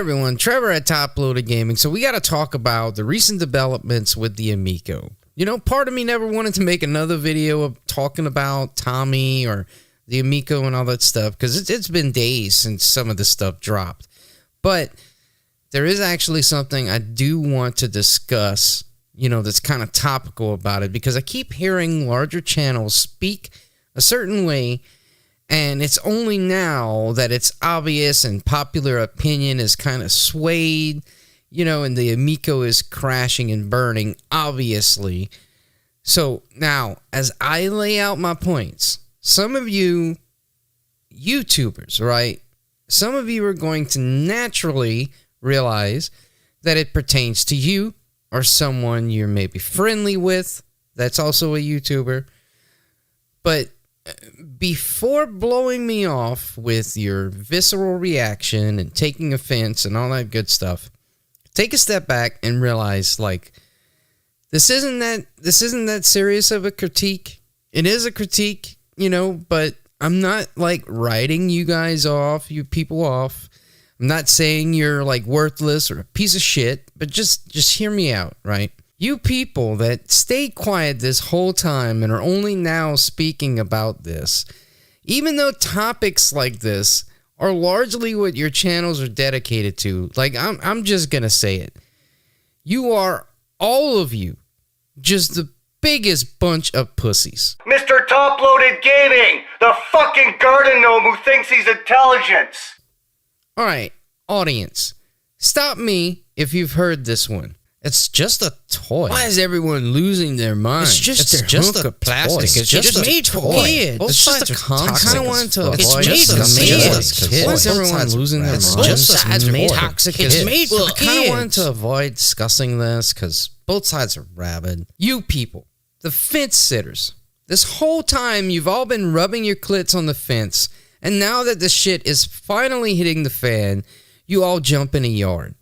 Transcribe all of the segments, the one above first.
everyone, Trevor at Toploaded Gaming. So we got to talk about the recent developments with the Amico. You know, part of me never wanted to make another video of talking about Tommy or the Amico and all that stuff, because it's been days since some of this stuff dropped. But there is actually something I do want to discuss, you know, that's kind of topical about it, because I keep hearing larger channels speak a certain way, and it's only now that it's obvious and popular opinion is kind of swayed, you know, and the Amico is crashing and burning, obviously. So now, as I lay out my points, some of you YouTubers, right? Some of you are going to naturally realize that it pertains to you or someone you're maybe friendly with that's also a YouTuber. But before blowing me off with your visceral reaction and taking offense and all that good stuff, take a step back and realize, like, this isn't that serious of a critique. It is a critique, you know, but I'm not, like, writing you guys off, you people off. I'm not saying you're, like, worthless or a piece of shit, but just hear me out, right? You people that stayed quiet this whole time and are only now speaking about this, even though topics like this are largely what your channels are dedicated to, like, I'm just gonna say it. You are, all of you, just the biggest bunch of pussies. Mr. Toploaded Gaming, the fucking garden gnome who thinks he's intelligent. Alright, audience, stop me if you've heard this one. It's just a toy. Why is everyone losing their mind? It's just a plastic. It's just made for kids. It's just a concept. I kind of wanted to avoid kids. Why is everyone losing their mind? Both sides are made toxic. It's made for kids. I kind of wanted to avoid discussing this because both sides are rabid. You people, the fence sitters, this whole time you've all been rubbing your clits on the fence, and now that the shit is finally hitting the fan, you all jump in a yard.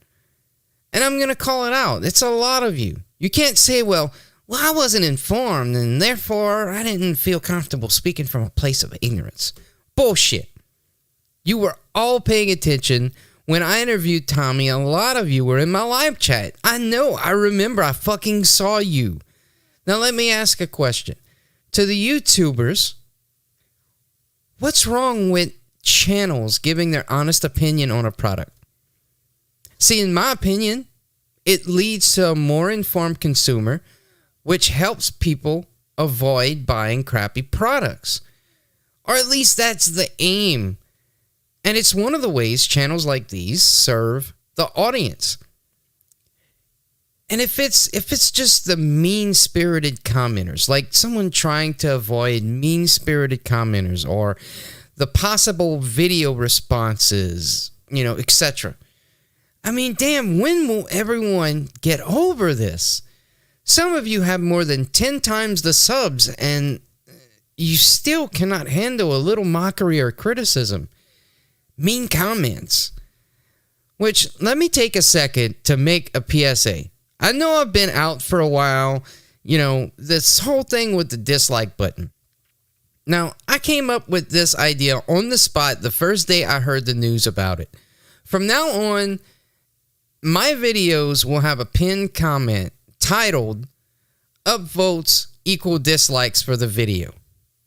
And I'm going to call it out. It's a lot of you. You can't say, well, I wasn't informed, and therefore I didn't feel comfortable speaking from a place of ignorance. Bullshit. You were all paying attention. When I interviewed Tommy, a lot of you were in my live chat. I know. I remember. I fucking saw you. Now let me ask a question. To the YouTubers, what's wrong with channels giving their honest opinion on a product? See, in my opinion, it leads to a more informed consumer, which helps people avoid buying crappy products. Or at least that's the aim. And it's one of the ways channels like these serve the audience. And if it's just the mean-spirited commenters, like someone trying to avoid mean-spirited commenters or the possible video responses, you know, etc. I mean, damn, when will everyone get over this? Some of you have more than 10 times the subs, and you still cannot handle a little mockery or criticism. Mean comments. Which, let me take a second to make a PSA. I know I've been out for a while, you know, this whole thing with the dislike button. Now, I came up with this idea on the spot the first day I heard the news about it. From now on, my videos will have a pinned comment titled, "Upvotes equal dislikes for the video."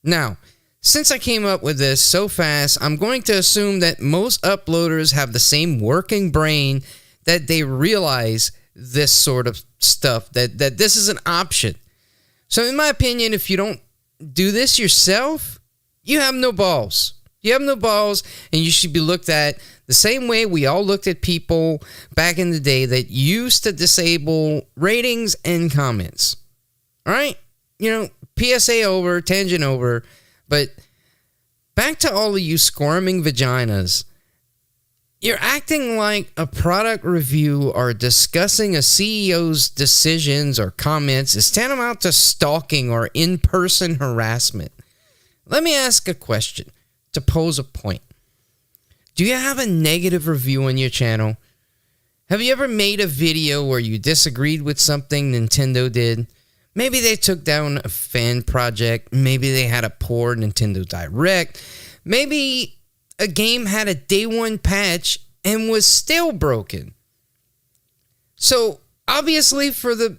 Now, since I came up with this so fast, I'm going to assume that most uploaders have the same working brain, that they realize this sort of stuff, that this is an option. So in my opinion, if you don't do this yourself, you have no balls. You have no balls, and you should be looked at the same way we all looked at people back in the day that used to disable ratings and comments. All right? You know, PSA over, tangent over. But back to all of you squirming vaginas. You're acting like a product review or discussing a CEO's decisions or comments is tantamount to stalking or in-person harassment. Let me ask a question to pose a point. Do you have a negative review on your channel? Have you ever made a video where you disagreed with something Nintendo did? Maybe they took down a fan project. Maybe they had a poor Nintendo Direct. Maybe a game had a day one patch and was still broken. So obviously for the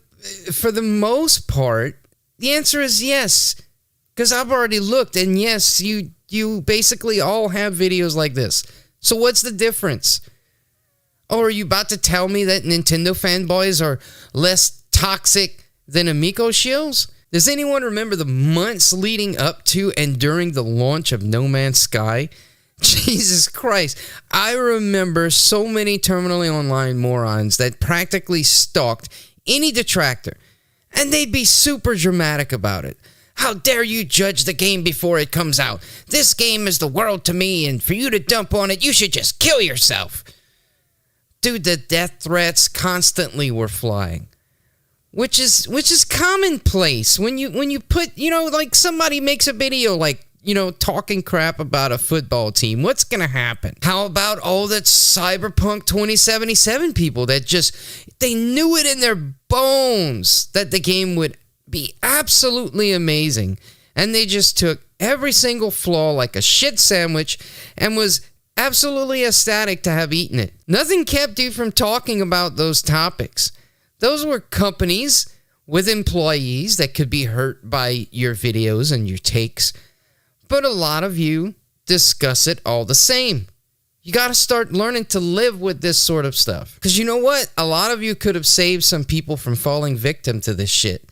most part, the answer is yes. Because I've already looked, and yes, you basically all have videos like this. So what's the difference? Oh, are you about to tell me that Nintendo fanboys are less toxic than Amico shills? Does anyone remember the months leading up to and during the launch of No Man's Sky? Jesus Christ. I remember so many terminally online morons that practically stalked any detractor, and they'd be super dramatic about it. How dare you judge the game before it comes out? This game is the world to me, and for you to dump on it, you should just kill yourself. Dude, the death threats constantly were flying. Which is commonplace when you put, like somebody makes a video like, talking crap about a football team. What's going to happen? How about all that Cyberpunk 2077 people that they knew it in their bones that the game would be absolutely amazing, and they just took every single flaw like a shit sandwich and was absolutely ecstatic to have eaten it. Nothing kept you from talking about those topics. Those were companies with employees that could be hurt by your videos and your takes, but a lot of you discuss it all the same. You got to start learning to live with this sort of stuff. Because you know what? A lot of you could have saved some people from falling victim to this shit.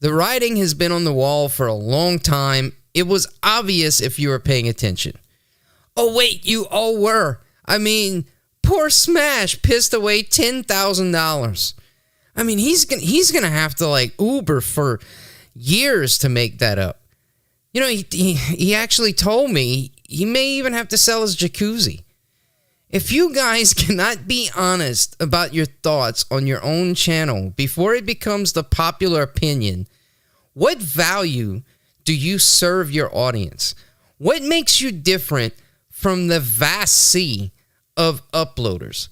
The writing has been on the wall for a long time. It was obvious if you were paying attention. Oh, wait, you all were. I mean, poor Smash pissed away $10,000. I mean, he's gonna have to, Uber for years to make that up. He actually told me he may even have to sell his jacuzzi. If you guys cannot be honest about your thoughts on your own channel before it becomes the popular opinion, what value do you serve your audience? What makes you different from the vast sea of uploaders?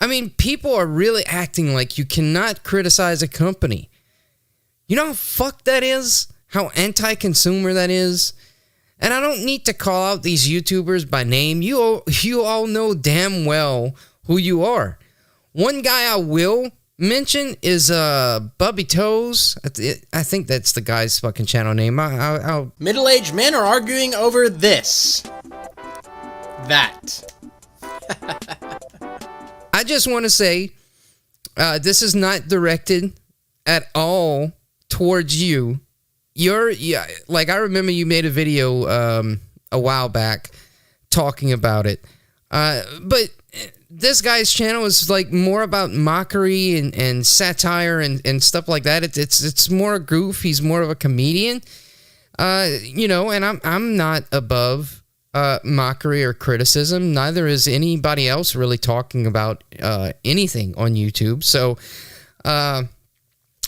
I mean, people are really acting like you cannot criticize a company. You know how fucked that is? How anti-consumer that is? And I don't need to call out these YouTubers by name. You all know damn well who you are. One guy I will mention is Bubby Toes. I think that's the guy's fucking channel name. I'll Middle-aged men are arguing over this. That. I just want to say, this is not directed at all towards you. I remember you made a video a while back talking about it. But this guy's channel is more about mockery and satire and stuff like that. It's more a goof. He's more of a comedian. And I'm not above mockery or criticism. Neither is anybody else really talking about anything on YouTube. So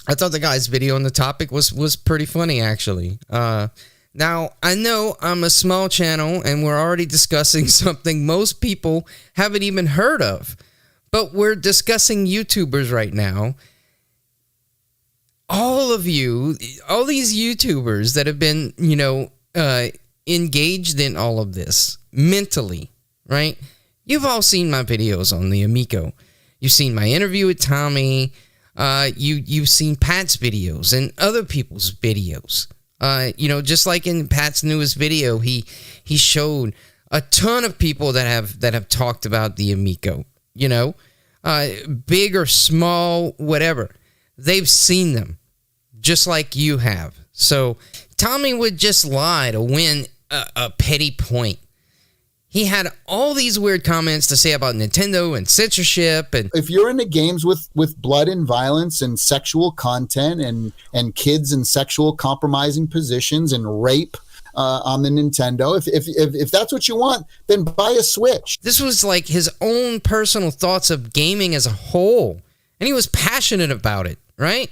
I thought the guy's video on the topic was pretty funny, actually. Now, I know I'm a small channel, and we're already discussing something most people haven't even heard of. But we're discussing YouTubers right now. All of you, all these YouTubers that have been, engaged in all of this mentally, right? You've all seen my videos on the Amico. You've seen my interview with Tommy. You've seen Pat's videos and other people's videos. Just like in Pat's newest video, he showed a ton of people that have talked about the Amico. Big or small, whatever. They've seen them, just like you have. So Tommy would just lie to win a petty point. He had all these weird comments to say about Nintendo and censorship. And if you're into games with blood and violence and sexual content and kids in sexual compromising positions and rape on the Nintendo, if that's what you want, then buy a Switch. This was like his own personal thoughts of gaming as a whole, and he was passionate about it, right?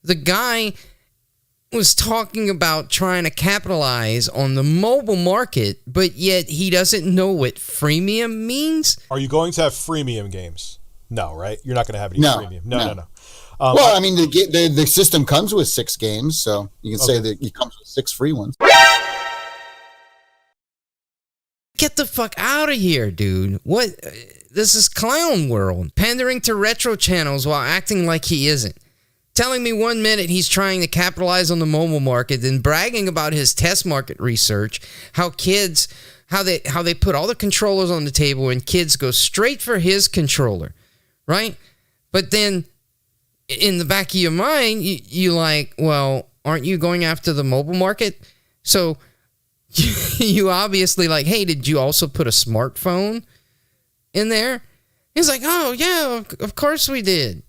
The guy was talking about trying to capitalize on the mobile market, but yet he doesn't know what freemium means. Are you going to have freemium games? No, right? You're not going to have any freemium. No. Well, I mean, the system comes with 6 games, so you can say that it comes with 6 free ones. Get the fuck out of here, dude. What? This is clown world. Pandering to retro channels while acting like he isn't. Telling me 1 minute he's trying to capitalize on the mobile market, then bragging about his test market research, how they put all the controllers on the table and kids go straight for his controller, right? But then in the back of your mind, you like, well, aren't you going after the mobile market? So you obviously like, hey, did you also put a smartphone in there? He's like, oh yeah, of course we did,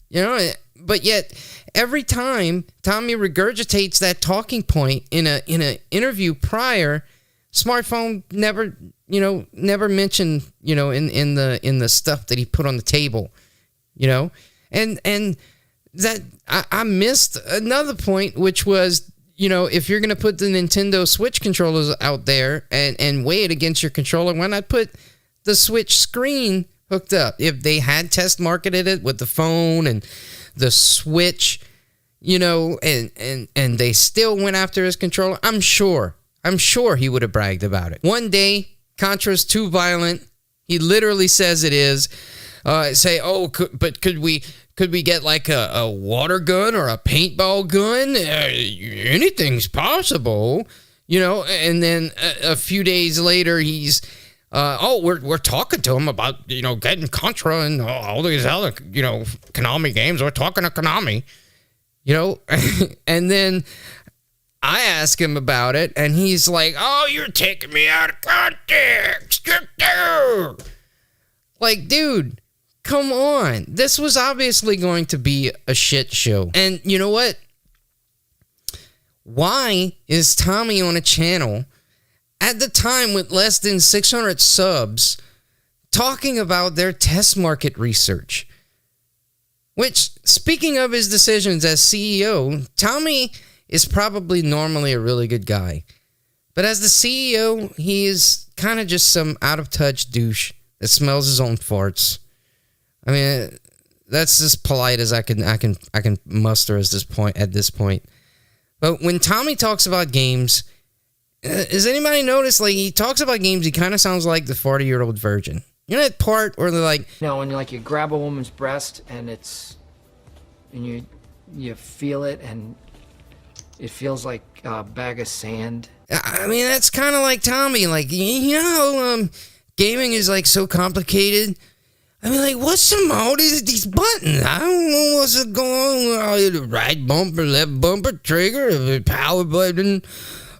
But yet every time Tommy regurgitates that talking point in a interview prior, smartphone never mentioned, in the stuff that he put on the table, and that I missed another point, which was, if you're going to put the Nintendo Switch controllers out there and weigh it against your controller, why not put the Switch screen hooked up? If they had test marketed it with the phone and the Switch, and they still went after his controller, I'm sure he would have bragged about it. One day, Contra's too violent. He literally says it is. But could we get like a water gun or a paintball gun? Anything's possible, And then a few days later, he's, we're talking to him about, getting Contra and all these other, Konami games. We're talking to Konami, and then I ask him about it, and he's like, oh, you're taking me out of context. Like, dude, come on. This was obviously going to be a shit show. And you know what? Why is Tommy on a channel at the time with less than 600 subs talking about their test market research? Which, speaking of his decisions as CEO, Tommy is probably normally a really good guy. But as the CEO, he is kind of just some out-of-touch douche that smells his own farts. I mean, that's as polite as I can muster at this point. But when Tommy talks about games, has anybody noticed, like, he talks about games, he kind of sounds like the 40-year-old virgin. You know that part where they're like... when you grab a woman's breast and you feel it and it feels like a bag of sand. I mean, that's kind of like Tommy. Like, gaming is, like, so complicated. I mean, like, what's all these buttons? I don't know what's going on. The right bumper, left bumper, trigger, power button.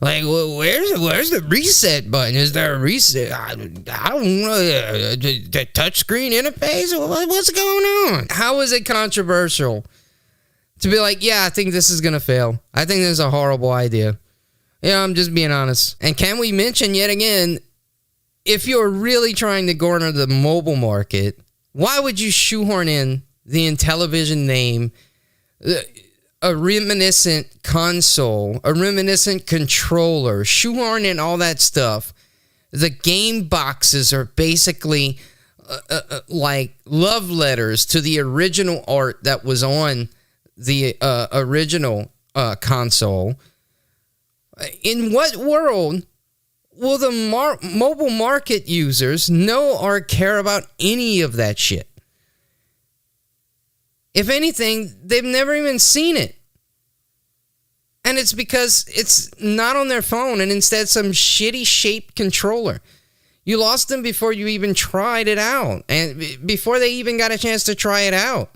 Like, well, where's the reset button? Is there a reset? I don't know. The touchscreen interface? What's going on? How is it controversial to be like, yeah, I think this is going to fail. I think this is a horrible idea. I'm just being honest. And can we mention yet again, if you're really trying to garner the mobile market, why would you shoehorn in the Intellivision name, a reminiscent console, a reminiscent controller, shoehorn in all that stuff? The game boxes are basically like love letters to the original art that was on the original console. In what world will the mobile market users know or care about any of that shit? If anything, they've never even seen it. And it's because it's not on their phone and instead some shitty shaped controller. You lost them before you even tried it out and before they even got a chance to try it out.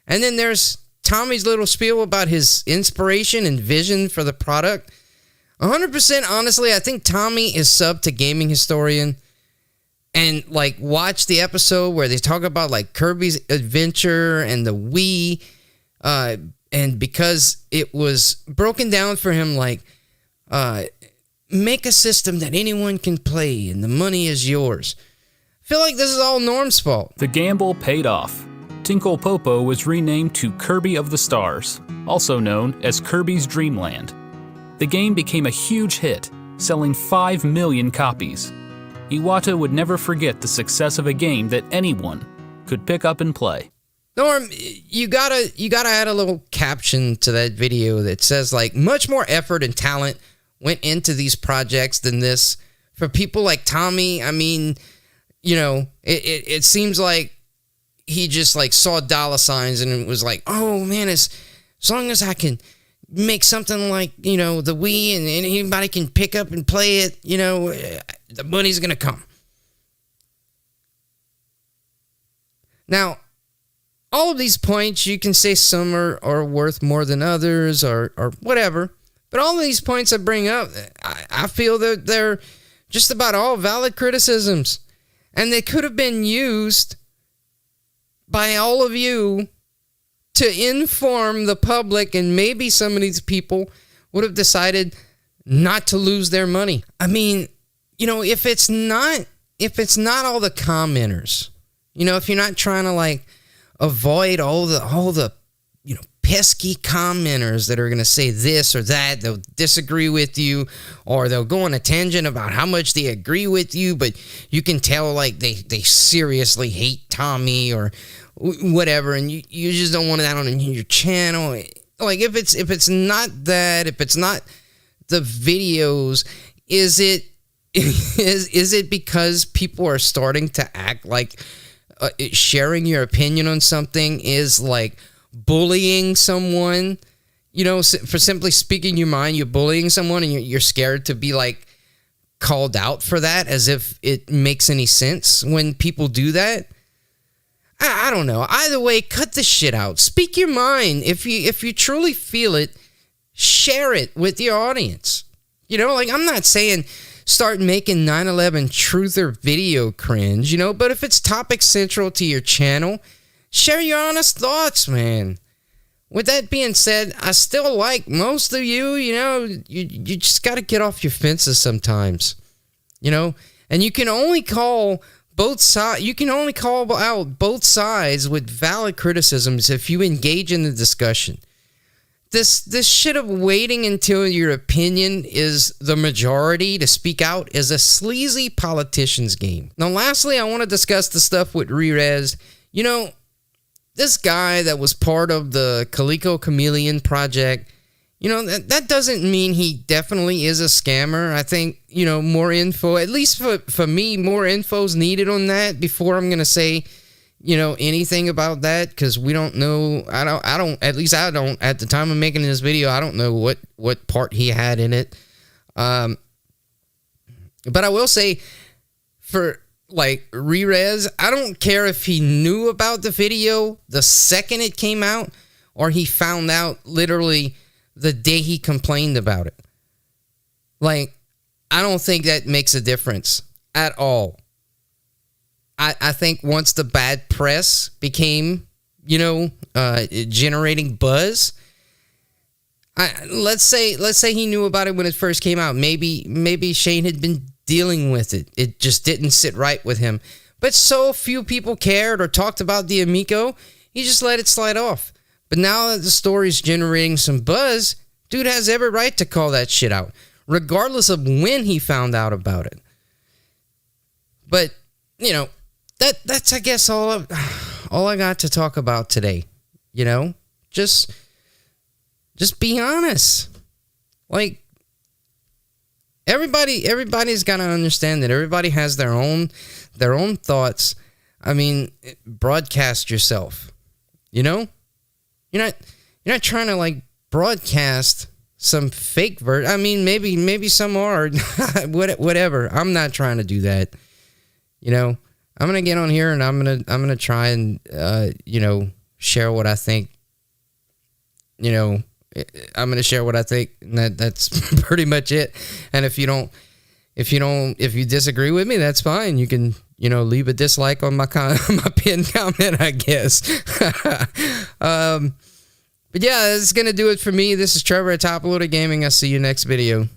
And then there's Tommy's little spiel about his inspiration and vision for the product. 100% honestly, I think Tommy is subbed to Gaming Historian and like watch the episode where they talk about like Kirby's Adventure and the Wii, and because it was broken down for him like make a system that anyone can play and the money is yours. I feel like this is all Norm's fault. The gamble paid off. Tinkle Popo was renamed to Kirby of the Stars, also known as Kirby's Dream Land. The game became a huge hit, selling 5 million copies. Iwata would never forget the success of a game that anyone could pick up and play. Norm, you gotta add a little caption to that video that says like much more effort and talent went into these projects than this For people like Tommy, I mean, you know, it seems like he just like saw dollar signs and was like, oh man, as long as I can make something like, you know, the Wii and anybody can pick up and play it, you know, the money's going to come. Now, all of these points, you can say some are worth more than others or whatever. But all of these points I bring up, I feel that they're just about all valid criticisms. And they could have been used by all of you to inform the public, and maybe some of these people would have decided not to lose their money. I mean, you know, if it's not all the commenters, you know, if you're not trying to like avoid all the you know, pesky commenters that are going to say this or that, they'll disagree with you, or they'll go on a tangent about how much they agree with you, but you can tell like they seriously hate Tommy or whatever, and you just don't want that on your channel. Like if it's not that, if it's not the videos, is it because people are starting to act like sharing your opinion on something is like bullying someone, you know, for simply speaking your mind, you're bullying someone and you're scared to be like called out for that, as if it makes any sense when people do that. I don't know. Either way, cut the shit out. Speak your mind. If you truly feel it, share it with your audience. You know, like I'm not saying start making 9/11 truther video cringe, you know, but if it's topic central to your channel, share your honest thoughts, man. With that being said, I still like most of you, you know, you just got to get off your fences sometimes, you know, and you can only call both sides. You can only call out both sides with valid criticisms if you engage in the discussion. This shit of waiting until your opinion is the majority to speak out is a sleazy politician's game. Now, lastly, I want to discuss the stuff with Rerez. You know, this guy that was part of the Calico Chameleon project, you know, that doesn't mean he definitely is a scammer. I think, you know, more info, at least for me, more info is needed on that before I'm going to say, you know, anything about that, because we don't know. I don't, at the time of making this video, I don't know what part he had in it. But I will say, for like Rerez, I don't care if he knew about the video the second it came out, or he found out literally the day he complained about it. Like, I don't think that makes a difference at all. I think once the bad press became, you know, generating buzz, let's say he knew about it when it first came out. Maybe Shane had been dealing with it. It just didn't sit right with him. But so few people cared or talked about the Amico, he just let it slide off. But now that the story's generating some buzz, dude has every right to call that shit out, regardless of when he found out about it. But, you know, that's I guess all I got to talk about today. You know, just be honest. Like, everybody's got to understand that everybody has their own thoughts. I mean, broadcast yourself. You know, you're not trying to like broadcast some fake version. I mean, maybe some are, whatever. I'm not trying to do that. You know, I'm gonna get on here and I'm gonna try and you know, share what I think. You know, I'm gonna share what I think, and that's pretty much it. And if you disagree with me, that's fine. You can, you know, leave a dislike on my my pinned comment, I guess. But yeah, that's gonna do it for me. This is Trevor at Toploaded Gaming. I'll see you next video.